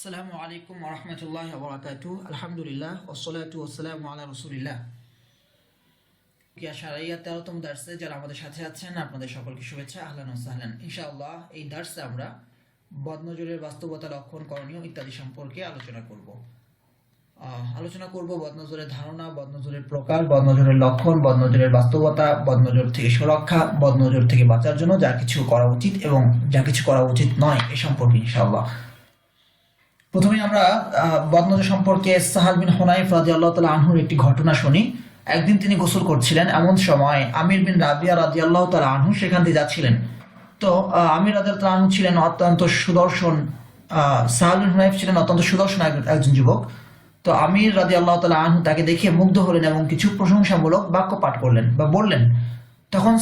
আসসালামু আলাইকুম ওয়া রাহমাতুল্লাহি ওয়া বারাকাতুহু। আলহামদুলিল্লাহ ওয়াসসালাতু ওয়াসসালামু আলা রাসূলিল্লাহ। শারিয়া 13তম দার্সে যারা আমাদের সাথে আছেন আপনাদের সকলকে শুভেচ্ছা, আহলান ওয়া সাহলান। ইনশাআল্লাহ এই দার্সে আমরা বদনজরের বাস্তবতা, লক্ষণ, করণীয় ইত্যাদি সম্পর্কে আলোচনা করব বদনজরের ধারণা, বদনজরের প্রকার, বদনজরের লক্ষণ, বদনজরের বাস্তবতা, বদনজর থেকে সুরক্ষা, বদনজর থেকে বাঁচার জন্য যা কিছু করা উচিত এবং যা কিছু করা উচিত নয় এ সম্পর্কে ইনশাআল্লাহ। প্রথমে আমরা বদনজর সম্পর্কে সাহাল বিন হুনাইফ রাদিয়াল্লাহু তাআলা আনহুর একটি ঘটনা শুনি। একদিন তিনি গোসল করছিলেন, এমন সময় আমির বিন রাবিয়া রাদিয়াল্লাহু তাআলা আনহু সেখান দিয়ে যাচ্ছিলেন। তো আমির রাদিয়াল্লাহু তাআলা আনহু ছিলেন অত্যন্ত সুদর্শন, সাহাল বিন হুনাইফ ছিলেন অত্যন্ত সুদর্শন একজন যুবক। তো আমির রাদিয়াল্লাহু তাআলা আনহু তাকে দেখে মুগ্ধ হলেন এবং কিছু প্রশংসামূলক বাক্য পাঠ করলেন বা বললেন। তখন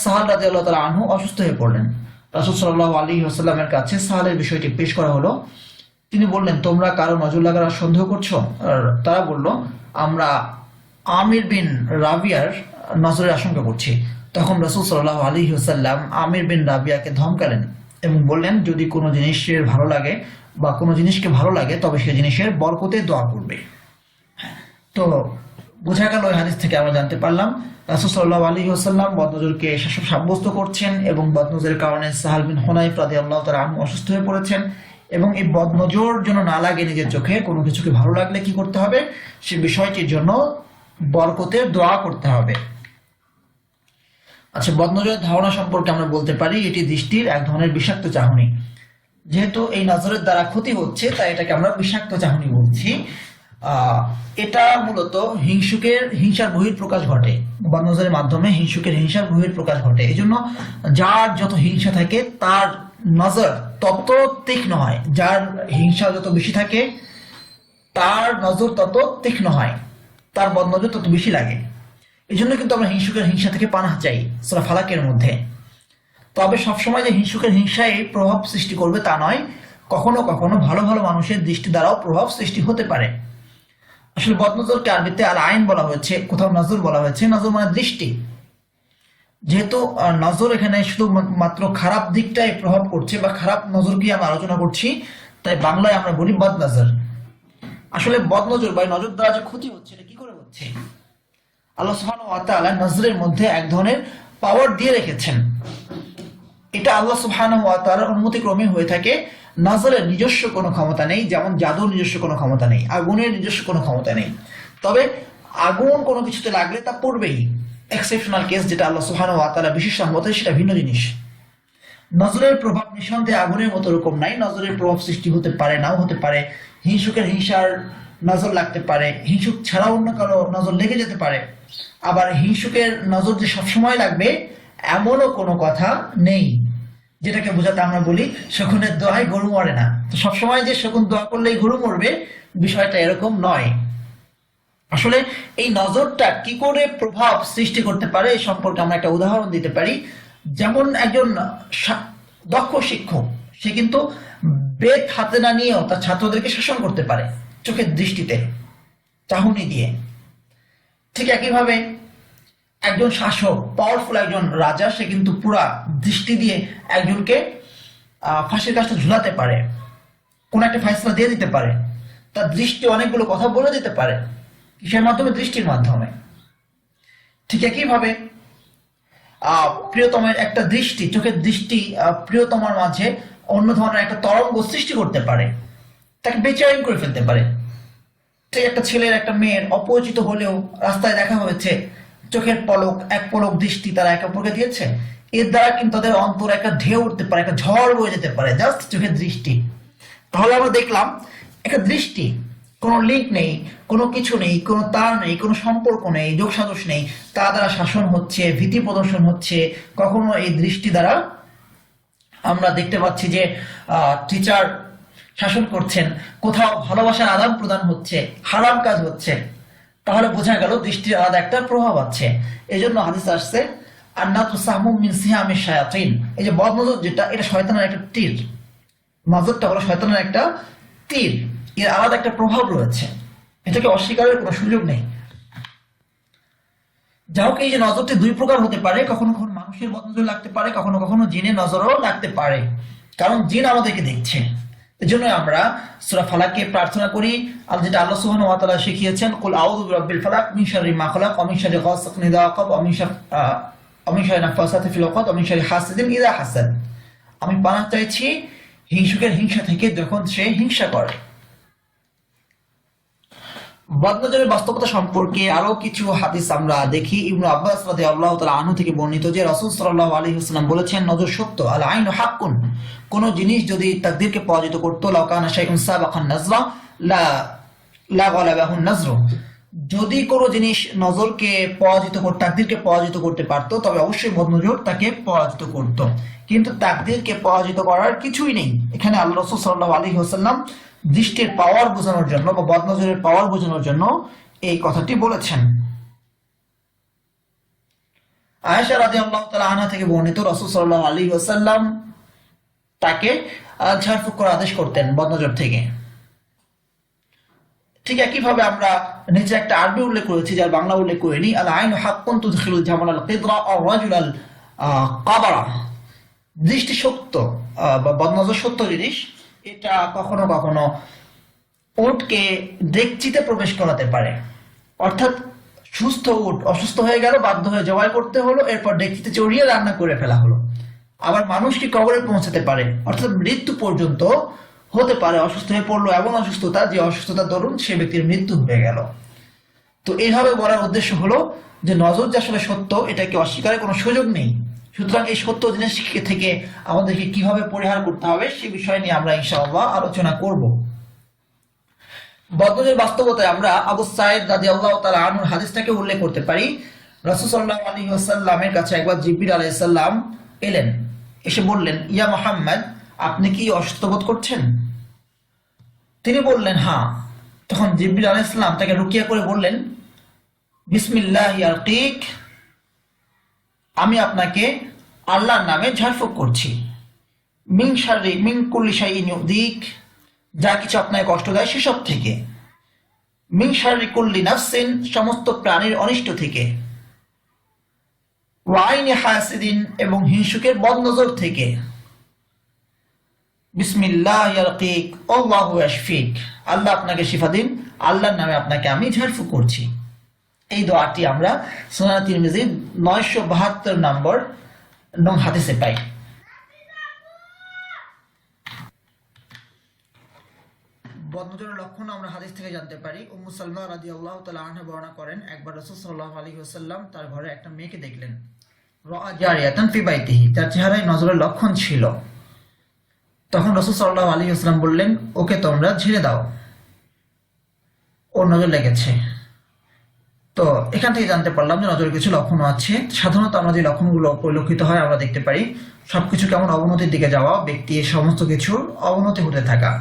সাহাল রাদিয়াল্লাহু তাআলা আনহু অসুস্থ হয়ে পড়লেন। রাসূল সাল্লাল্লাহু আলাইহি ওয়াসাল্লামের কাছে সাহালের বিষয়টি পেশ করা হলো। তিনি বললেন, তোমরা কারো নজর লাগার সন্দেহ করছো? আর তারা বলল, আমরা আমির বিন রাবিয়ার নজরের আশঙ্কা করছি। তখন রাসূল সাল্লাল্লাহু আলাইহি ওয়াসাল্লাম আমির বিন রাবিয়াকে ধমকালেন এবং বললেন, যদি কোনো জিনিসের ভালো লাগে বা কোনো জিনিসকে ভালো লাগে তবে সেই জিনিসের বরকতে দোয়া করবে। তো বোঝা গেল এই হাদিস থেকে আমরা জানতে পারলাম রাসূল সাল্লাল্লাহু আলাইহি ওয়াসাল্লাম বদনজরকে শাসক সাব্যস্ত করছেন এবং বদনজরের কারণে সাহাল বিন হুনাইফ রাদিয়াল্লাহু তাআলা আনহু অসুস্থ হয়ে পড়েছেন। এবং এই বদনজর যেন না লাগে নিজের চোখে, কোনো কিছুকে ভালো লাগলে কি করতে হবে, সে বিষয়টির জন্য বরকতের দোয়া করতে হবে। আচ্ছা, বদনজরের ধারণা সম্পর্কে আমরা বলতে পারি এটি দৃষ্টির এক ধরনের বিষাক্ত চাহনি। যেহেতু এই নজরের দ্বারা ক্ষতি হচ্ছে তাই এটাকে আমরা বিষাক্ত চাহনি বলছি। এটা মূলত হিংসার বহিঃপ্রকাশ ঘটে। বদনজরের মাধ্যমে হিংসার বহিঃপ্রকাশ ঘটে। এই জন্য যার যত হিংসা থাকে তার নজর তত তীক্ষ্ণ হয়, যার হিংসা যত বেশি থাকে তার নজর তত তীক্ষ্ণ হয়, তার বদনজর তত বেশি লাগে। এই জন্য কিন্তু আমরা হিংসা থেকে পানাহ চাই সূরা ফালাকের মধ্যে। তবে সবসময় যে হিংসায় প্রভাব সৃষ্টি করবে তা নয়, কখনো কখনো ভালো ভালো মানুষের দৃষ্টি দ্বারাও প্রভাব সৃষ্টি হতে পারে। আসলে বদনজরকে আরবিতে আল আইন বলা হয়েছে, কোথাও নজর বলা হয়েছে। নজর মানে দৃষ্টি। যেহেতু নজর এখানে শুধু মাত্র খারাপ দিকটাই প্রভাব করছে বা খারাপ নজরকে আমরা আলোচনা করছি, তাই বাংলায় আমরা বলি বদনজর। আসলে বদনজর বা নজর দ্বারা যে ক্ষতি হচ্ছে এটা কি করে হচ্ছে? আল্লাহ সুবহানাহু ওয়া তাআলা নজরের মধ্যে এক ধরনের পাওয়ার দিয়ে রেখেছেন। এটা আল্লাহ সুবহানাহু ওয়া তাআলার অনুমতি ক্রমে হয়ে থাকে। নজরের নিজস্ব কোনো ক্ষমতা নেই, যেমন জাদুর নিজস্ব কোনো ক্ষমতা নেই, আগুনের নিজস্ব কোনো ক্ষমতা নেই। তবে আগুন কোনো কিছুতে লাগলে তা পড়বেই। এক্সেপশনাল কেস, যেটা আল্লাহ সুবহানাহু ওয়া তাআলা বিশেষ রহমতে, সেটা ভিন্ন জিনিস। নজরের প্রভাব নিঃসন্দেহে আগুনের মতো রকম নাই। নজরের প্রভাব সৃষ্টি হতে পারে, নাও হতে পারে। হিংসার নজর লাগতে পারে, হিংসুক ছাড়া অন্য কারো নজর লেগে যেতে পারে। আবার হিংসুকের নজর যে সবসময় লাগবে এমনও কোনো কথা নেই, যেটাকে বোঝাতে আমরা বলি শকুনের দোয়ায় গরু মরে না। তো সবসময় যে শকুন দোয়া করলেই গরু মরবে, বিষয়টা এরকম নয়। আসলে এই নজরটা কি করে প্রভাব সৃষ্টি করতে পারে এই সম্পর্কে আমরা একটা উদাহরণ দিতে পারি। যেমন একজন দক্ষ শিক্ষক, সে কিন্তু বেত হাতে না নিয়েও তার ছাত্রদেরকে শাসন করতে পারে চোখের দৃষ্টিতে, চাহনি দিয়ে। ঠিক একইভাবে একজন শাসক, পাওয়ারফুল একজন রাজা, সে কিন্তু পুরা দৃষ্টি দিয়ে একজনকে ফাঁসির কাজটা ঝুলাতে পারে, কোন একটা ফয়সালা দিয়ে দিতে পারে। তার দৃষ্টি অনেকগুলো কথা বলে দিতে পারে। কিসের মাধ্যমে? দৃষ্টির মাধ্যমে। ঠিক একইভাবে প্রিয়তমের একটা দৃষ্টি, চোখের দৃষ্টি প্রিয়তমার মাঝে অন্য ধরনের একটা তরঙ্গ সৃষ্টি করতে পারে, তাকে বেচैन করে ফেলতে পারে। ঠিক একটা ছেলের একটা মেয়ের অপরিচিত হলেও রাস্তায় দেখা হয়েছে, চোখের পলক, এক পলক দৃষ্টি তারা একে অপরকে দিয়েছে, এর দ্বারা কিন্তু তাদের অন্তর একটা ঢেউ উঠতে পারে, একটা ঝড় বয়ে যেতে পারে, জাস্ট চোখের দৃষ্টি। তাহলে আমরা দেখলাম একটা দৃষ্টি, কোনো লিঙ্ক নেই, কোনো কিছু নেই, কোনো তার নেই, কোনো সম্পর্ক নেই, যোগসাজশ নেই, তা দ্বারা শাসন হচ্ছে, ভীতি প্রদর্শন হচ্ছে। কখনো এই দৃষ্টি দ্বারা আমরা দেখতে পাচ্ছি যে টিচার শাসন করছেন, কোথাও ভালোবাসার আদান প্রদান হচ্ছে, হারাম কাজ হচ্ছে, তাহলে বোঝা গেল দৃষ্টির আলাদা একটা প্রভাব আছে। এই জন্য হাদিস আসছে আন্নাতু সাহমুম মিন সিহামিশ শায়াতিন। এই যে বদনজর যেটা, এটা শয়তানের একটা তীর। নজরটা হলো শয়তানের একটা তীর, এর আলাদা একটা প্রভাব রয়েছে, এটাকে অস্বীকারের কোনো সুযোগ নেই। যাই হোক, এই যে নজরটি দুই প্রকার হতে পারে, কখনো কখনো মানুষের বদনজর লাগতে পারে, কখনো কখনো জিনের নজরও লাগতে পারে, কারণ জিন আমাদেরকে দেখছে। এজন্য আমরা সূরা ফালাকে প্রার্থনা করি, আর যেটা আল্লাহ সুবহানাহু ওয়া তাআলা শিখিয়েছেন, কুল আউযু বিরাব্বিল ফালাক মিন শাররি মা খালাক ওয়া মিন শাররি গাসিকিন ইযা ওয়াকাব ওয়া মিন শাররি নাফাসাতি ফিল উকাদ ওয়া মিন শাররি হাসিদিন ইযা হাসাদ। আমি পানাহ চাইছি হিংসুকের হিংসা থেকে যখন সে হিংসা করে। বদনজরের বাস্তবতা সম্পর্কে আরো কিছু হাদিস আমরা দেখি। ইবনু আব্বাস রাদিয়াল্লাহু তাআলা আনহু থেকে বর্ণিত যে রাসূল সাল্লাল্লাহু আলাইহি ওয়াসাল্লাম বলেছেন, নজর সত্য, আল আইনু হাক্কুন। কোন জিনিস যদি তাকদীরকে পরাজিত করত, লাউ কানা শাইউন সাবাকান নাজরা লা গালাবাহুন নাজরু। যদি কোনো জিনিস নজরকে পরাজিত করতে, তাকদীরকে পরাজিত করতে পারত, তবে অবশ্যই বদনজর তাকে পরাজিত করত। কিন্তু তাকদীরকে পরাজিত করার কিছুই নেই। এখানে আল্লাহ রাসূল সাল্লাল্লাহু আলাইহি ওয়াসাল্লাম দৃষ্টির পাওয়ার বোঝানোর জন্য বা বদনজরের পাওয়ার বোঝানোর জন্য এই কথাটি বলেছেন। আয়েশা রাদিয়াল্লাহু তাআলা আনহা থেকে বর্ণিত, রাসূল সাল্লাল্লাহু আলাইহি ওয়াসাল্লাম তাকে ঝাড়ফুঁক করার আদেশ করতেন বদনজর থেকে। ঠিক একইভাবে আমরা নিচে একটা আরবি উল্লেখ করেছি, যার বাংলা উল্লেখ করিনি। আল আইনু হাক্কুন তুদখিলুল জামালাল কিদরা আও রাজুলাল কাবারা। দৃষ্টি সত্য বা বদনজর সত্য জিনিস, এটা কখনো কখনো উটকে ডেকচিতে প্রবেশ করাতে পারে। অর্থাৎ সুস্থ উট অসুস্থ হয়ে গেল, বাধ্য হয়ে জবাই করতে হলো, এরপর ডেকচিতে চড়িয়ে রান্না করে ফেলা হলো। আবার মানুষকে কবরে পৌঁছাতে পারে, অর্থাৎ মৃত্যু পর্যন্ত হতে পারে। অসুস্থ হয়ে পড়লো, এমন অসুস্থতা যে অসুস্থতার দরুন সে ব্যক্তির মৃত্যু হয়ে গেল। তো এইভাবে বলার উদ্দেশ্য হলো যে নজর যে আসলে সত্য, এটাকে অস্বীকারের কোনো সুযোগ নেই। সুতরাং এই সত্য জিনিস থেকে আমাদেরকে কিভাবে পরিহার করতে হবে সে বিষয় নিয়ে আমরা ইনশাআল্লাহ আলোচনা করব। বদনজরের বাস্তবতায় আমরা আবু সাঈদ রাদিয়াল্লাহু তাআলা আনহুর হাদিসটাকে উল্লেখ করতে পারি। রাসূল সাল্লাল্লাহু আলাইহি ওয়াসাল্লামের কাছে একবার জিবরিল আলাইহিস সালাম এলেন, এসে বললেন, ইয়া মুহাম্মদ, আপনি কি অসুস্থ বোধ করছেন? তিনি বললেন, হ্যাঁ। তখন জিবরিল আলাইহিস সালাম তাকে রুকিয়া করে বললেন, বিসমিল্লাহি আরকিক, আমি আপনাকে আল্লাহর নামে ঝাড়ফুঁক করছি। মিন শাররি মিন কুল্লি শাইইন ইউযিক, যা কিছু আপনাকে কষ্ট দেয় সেসব থেকে। মিন শাররি কুল্লি নাফসিন, সমস্ত প্রাণীর অনিষ্ট থেকে। ওয়া আইনি হাসিদিন, এবং হিংসুকের বদনজর থেকে। বিসমিল্লাহি আরকিক আল্লাহু ইয়াশফিক, আল্লাহ আপনাকে শিফা দিন, আল্লাহর নামে আপনাকে আমি ঝাড়ফুঁক করছি। এই দোয়াটি আমরা সুনান তিরমিজির 972 নম্বর হাদিসে পাই। বদনজরের লক্ষণ আমরা হাদিস থেকে জানতে পারি। উম্মু সালমা রাদিয়াল্লাহু তাআলা আনহা বর্ণনা করেন, একবার রাসূল সাল্লাল্লাহু আলাইহি ওয়াসাল্লাম তার ঘরে একটা মেয়েকে দেখলেন, রাআ জারিয়াতান ফি বাইতিহি, তার চেহারায় নজরের লক্ষণ ছিল। তখন রাসূল সাল্লাল্লাহু আলাইহি ওয়াসাল্লাম বললেন, ওকে তোমরা ঝেড়ে দাও, ওর নজর লেগেছে। তো এখান থেকে জানতে পারলাম যে নজরের কিছু লক্ষণ আছে। সাধারণত আমরা যে লক্ষণগুলো পরিলক্ষিত হয় আমরা দেখতে পারি, সবকিছু কেমন অবনতির দিকে যাওয়া, ব্যক্তির সমস্ত কিছুর অবনতি হতে থাকা,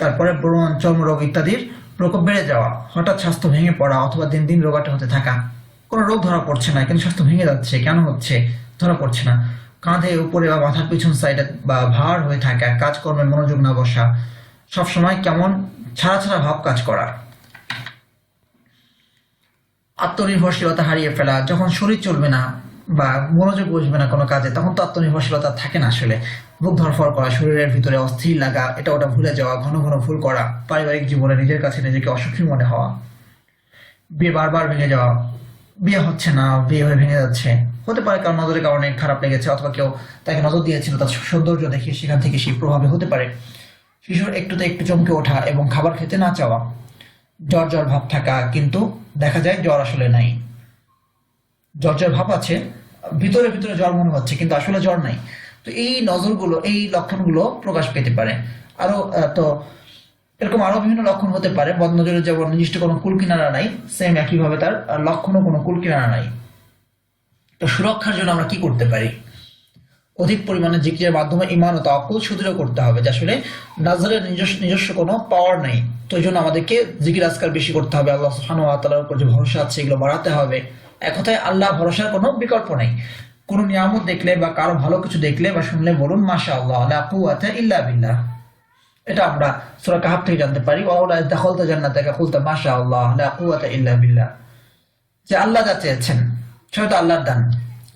তারপরে ব্রণ, চর্মরোগ ইত্যাদির প্রকোপ বেড়ে যাওয়া, হঠাৎ স্বাস্থ্য ভেঙে পড়া অথবা দিন দিন রোগাটে হতে থাকা। কোনো রোগ ধরা পড়ছে না কিন্তু স্বাস্থ্য ভেঙে যাচ্ছে, কেন হচ্ছে ধরা পড়ছে না। কাঁধে উপরে বা মাথার পিছন সাইডে বা ভার হয়ে থাকা, কাজকর্মে মনোযোগ না বসা, সবসময় কেমন ছাড়া ছাড়া ভাব কাজ করা, আত্মনির্ভরশীলতা হারিয়ে ফেলা। যখন শরীর চলবে না বা মনোযোগ বসবে না কোনো কাজে, তখন তো আত্মনির্ভরশীলতা থাকে না আসলে। বুক ধরফর করা, শরীরের ভিতরে অস্থির লাগা, এটা ওটা ভুলে যাওয়া, ঘন ঘন ভুল করা, পারিবারিক জীবনে নিজের কাছে নিজেকে অসুখী মনে হওয়া, বিয়ে বারবার ভেঙে যাওয়া, বিয়ে হচ্ছে না, বিয়ে হয়ে ভেঙে যাচ্ছে, হতে পারে কারণ নজরের কারণে খারাপ লেগেছে, অথবা কেউ তাকে নজর দিয়েছিল, তার সৌন্দর্য দেখে সেখান থেকে সেই প্রভাবে হতে পারে। শিশুর একটুতে একটু চমকে ওঠা এবং খাবার খেতে না চাওয়া, জ্বর জ্বর ভাব থাকা, কিন্তু দেখা যায় জ্বর আসলে নাই, জ্বর জ্বর ভাব আছে, ভিতরে ভিতরে জ্বর মনে হচ্ছে কিন্তু আসলে জ্বর নাই। তো এই নজরগুলো, এই লক্ষণগুলো প্রকাশ পেতে পারে। আরো তো এরকম আরো বিভিন্ন লক্ষণ হতে পারে। বদনজরের যেমন নির্দিষ্ট কোনো কুল কিনারা নাই, সেম একইভাবে তার লক্ষণও কোনো কুল কিনারা নাই। তো সুরক্ষার জন্য আমরা কি করতে পারি? অধিক পরিমাণে জিকিরের মাধ্যমে ঈমান ও তাওয়াক্কুল সুদৃঢ় করতে হবে, যে আসলে নজরের নিজস্ব কোনো পাওয়ার নাই। তো এই জন্য আমাদেরকে জিকির আজকার বেশি করতে হবে, আল্লাহ সুবহানাহু ওয়া তাআলার উপর যে ভরসা আছে এগুলো বাড়াতে হবে। এক কথায় আল্লাহ ভরসার কোনো বিকল্প নেই। কোনো নিয়ামত দেখলে বা কারো ভালো কিছু দেখলে বা শুনলে বলুন মাশাআল্লাহ, লা কুওয়াতা ইল্লা বিল্লাহ। এটা আমরা সূরা কাহফ থেকে জানতে পারি, ওয়ালা দাখালতা জান্নাতাকা কুলতা মাশাআল্লাহ লা কুওয়াতা ইল্লা বিল্লাহ। যে আল্লাহ যা চেয়েছেন সেটা তো আল্লাহর দান,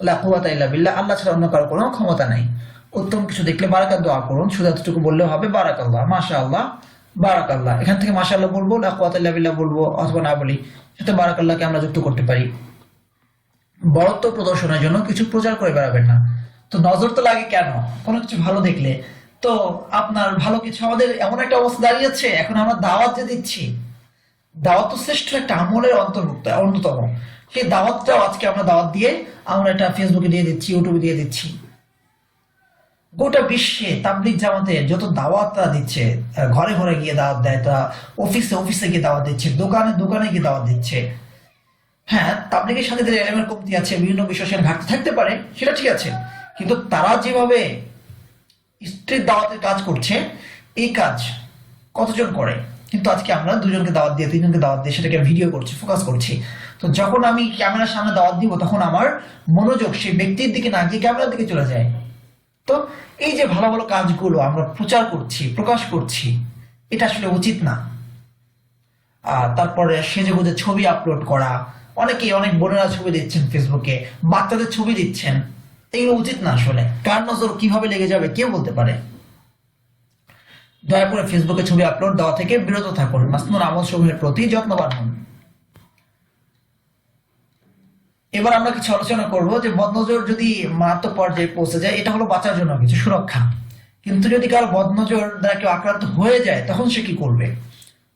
লা কুওয়াতা ইল্লা বিল্লাহ, আল্লাহ ছাড়া অন্য কারো কোনো ক্ষমতা নাই। উত্তম কিছু দেখলে বারাকাত দোয়া করুন, শুধু এতটুকু বললেও হবে বারাকাল্লাহ, মাশাআল্লাহ, বারাকাল্লাহ। এখান থেকে মাশাআল্লাহ বলবো, লা কুওয়াতা ইল্লা বিল্লাহ বলবো, অথবা না বলি, সাথে বারাকাল্লাহকে আমরা যুক্ত করতে পারি। বড়ত্ব প্রদর্শনের জন্য কিছু প্রচার করে বেড়াবেন না। তো নজর তো লাগে কেন? কোনো কিছু ভালো দেখলে। তো আপনার ভালো কিছু, আমাদের এমন একটা অবস্থা দাঁড়িয়েছে, এখন আমরা দাওয়াত যে দিচ্ছি, দাওয়াত তো শ্রেষ্ঠ একটা আমলের অন্যতম। সেই দাওয়াতটাও আজকে আমরা দাওয়াত দিয়ে আমরা এটা ফেসবুকে দিয়ে দিচ্ছি, ইউটিউবে দিয়ে দিচ্ছি। গোটা বিশ্বে তাবলিগ জামাতের যত দাওয়াত তারা দিচ্ছে, ঘরে ঘরে গিয়ে দাওয়াত দেয়, তারা অফিসে অফিসে গিয়ে দাওয়াত দিচ্ছে, দোকানে দোকানে গিয়ে দাওয়াত দিচ্ছে। হ্যাঁ, তাবলিগের সাথে যাদের এলেমের কমতি আছে, বিভিন্ন বিষয় ঘাটতি থাকতে পারে, সেটা ঠিক আছে, কিন্তু তারা যেভাবে স্ট্রিট দাওয়াতের কাজ করছে, এই কাজ কতজন করে? কিন্তু আজকে আমরা দুজনকে দাওয়াত দিয়ে, তিনজনকে দাওয়াত দিয়ে সেটাকে ভিডিও করছি, ফোকাস করছি। তো যখন আমি ক্যামেরার সামনে দাওয়াত দিব, তখন আমার মনোযোগ সেই ব্যক্তির দিকে না গিয়ে ক্যামেরার দিকে চলে যায়। তো এই যে ভালো ভালো কাজগুলো আমরা প্রচার করছি, প্রকাশ করছি, এটা আসলে উচিত না। তারপরে সেজেগুজে ছবি আপলোড করা, অনেক বোনেরা ছবি দিচ্ছেন ফেসবুকে, বাচ্চাদের ছবি দিচ্ছেন, এগুলো উচিত না। আসলে কার নজর কিভাবে লেগে যাবে কেউ বলতে পারে। দয়া করে ফেসবুকে ছবি আপলোড দেওয়া থেকে বিরত থাকুন, মাসনুন আমল সমূহের প্রতি যত্নবান হন। এবার আমরা কিছু আলোচনা করব যে বদনজর যদি মারাত্মক পর্যায়ে পৌঁছে যায়, এটা হলো বাঁচার জন্য কিছু সুরক্ষা। কিন্তু যদি কারো বদনজর দ্বারা কেউ আক্রান্ত হয়ে যায়, তখন সে কি করবে?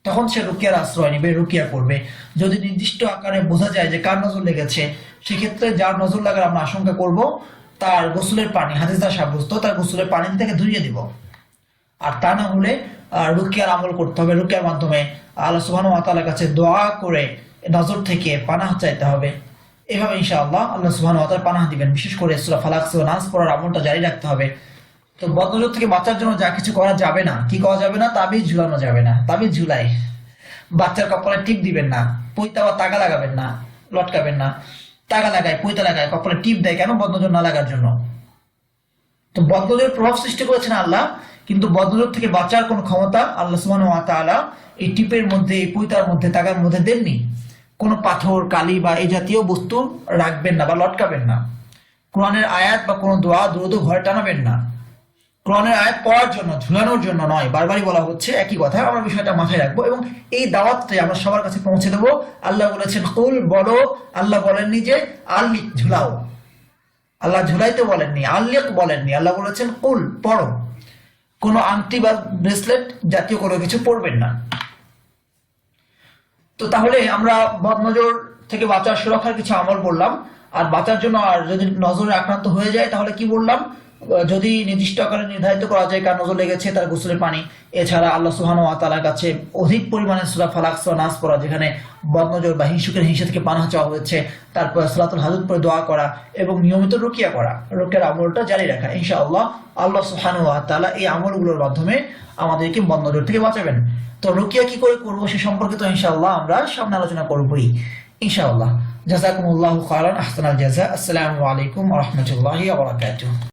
তখন সে রুকিয়ার আশ্রয় নেবে, রুকিয়া করবে। যদি নির্দিষ্ট আকারে বোঝা যায় যে কার নজর লেগেছে, সেক্ষেত্রে যার নজর লাগার আমরা আশঙ্কা করব, তার গোসলের পানি, হাদিস দ্বারা সাব্যস্ত, তার গোসলের পানি থেকে ধুইয়ে দিব। আর তা না হলে রুকিয়ার আমল করতে হবে, রুকিয়ার মাধ্যমে আল্লাহ সুবহানাহু ওয়া তাআলার কাছে দোয়া করে নজর থেকে পানাহ চাইতে হবে। এভাবে ইনশাআল্লাহ আল্লাহ সুবহানাহু ওয়া তাআলা পানাহ দিবেন। বিশেষ করে সূরা ফালাক, সূরা নাস পড়ার আমলটা জারি রাখতে হবে। তো বদনজর থেকে বাঁচার জন্য যা কিছু করা যাবে না, কি করা যাবে না? তাবিজ ঝুলানো যাবে না। তাবিজ ঝুলাই, বাচ্চার কপালে টিপ দিবেন না, পৈতা বা তাগা লাগাবেন না, লটকাবেন না। তাগা লাগায়, পৈতা লাগায়, কপালে টিপ দেয় কেন? বদনজর না লাগার জন্য। তো বদনজরের প্রভাব সৃষ্টি করেছেন আল্লাহ, কিন্তু বদনজর থেকে বাঁচার কোন ক্ষমতা আল্লাহ সুবহানাহু ওয়া তাআলা এই টিপের মধ্যে, এই পৈতার মধ্যে, তাগার মধ্যে দেননি। কোনো পাথর, কালি বা এই জাতীয় বস্তু রাখবেন না বা লটকাবেন না। কোরআনের আয়াত বা কোনো দোয়া দ্রুত ঘরে টানাবেন না। কোরআনের আয়াত পড়ার জন্য, ঝুলানোর জন্য নয়। বারবারই বলা হচ্ছে একই কথা, আমরা বিষয়টা মাথায় রাখবো এবং এই দাওয়াতটাই আমরা সবার কাছে পৌঁছে দেবো। আল্লাহ বলেছেন কুল, বলো। আল্লাহ বলেননি যে আল্লিক, ঝুলাও। আল্লাহ ঝুলাইতে বলেননি, আল্লিক বলেননি। আল্লাহ বলেছেন কুল, পড়ো। কোনো আংটি বা ব্রেসলেট জাতীয় কোনো কিছু পড়বেন না। তো তাহলে আমরা বদনজর থেকে বাঁচার সুরক্ষার কিছু আমল বললাম। আর বাঁচার জন্য, আর যদি নজরে আক্রান্ত হয়ে যায় তাহলে কি বললাম? যদি নির্দিষ্ট আকারে নির্ধারিত করা যায় কার নজর লেগেছে, তার গোসলের পানি। এছাড়া আল্লাহ সুবহানাহু ওয়া তাআলার কাছে অধিক পরিমাণে সূরা ফালাক, সূরা নাস পড়া, যেখানে বদনজর বা হিংসুকের হিংসা থেকে পানাহ চাওয়া হয়েছে। তারপর সালাতুল হাজত পড়ে দোয়া করা এবং নিয়মিত রুকিয়া করা, রুকিয়ার আমলটা জারি রাখা। ইনশাআল্লাহ আল্লাহ সুবহানাহু ওয়া তাআলা এই আমলগুলোর মাধ্যমে আমাদেরকে বদনজর থেকে বাঁচাবেন। তো রুকিয়া কি করে করবো সে সম্পর্কে তো ইনশাআল্লাহ আমরা সামনে আলোচনা করবোই ইনশাআল্লাহ। জাযাকুমুল্লাহু খায়রান, আহসানাল জাযা। আসসালামু আলাইকুম ওয়া রাহমাতুল্লাহি ওয়া বারাকাতুহু।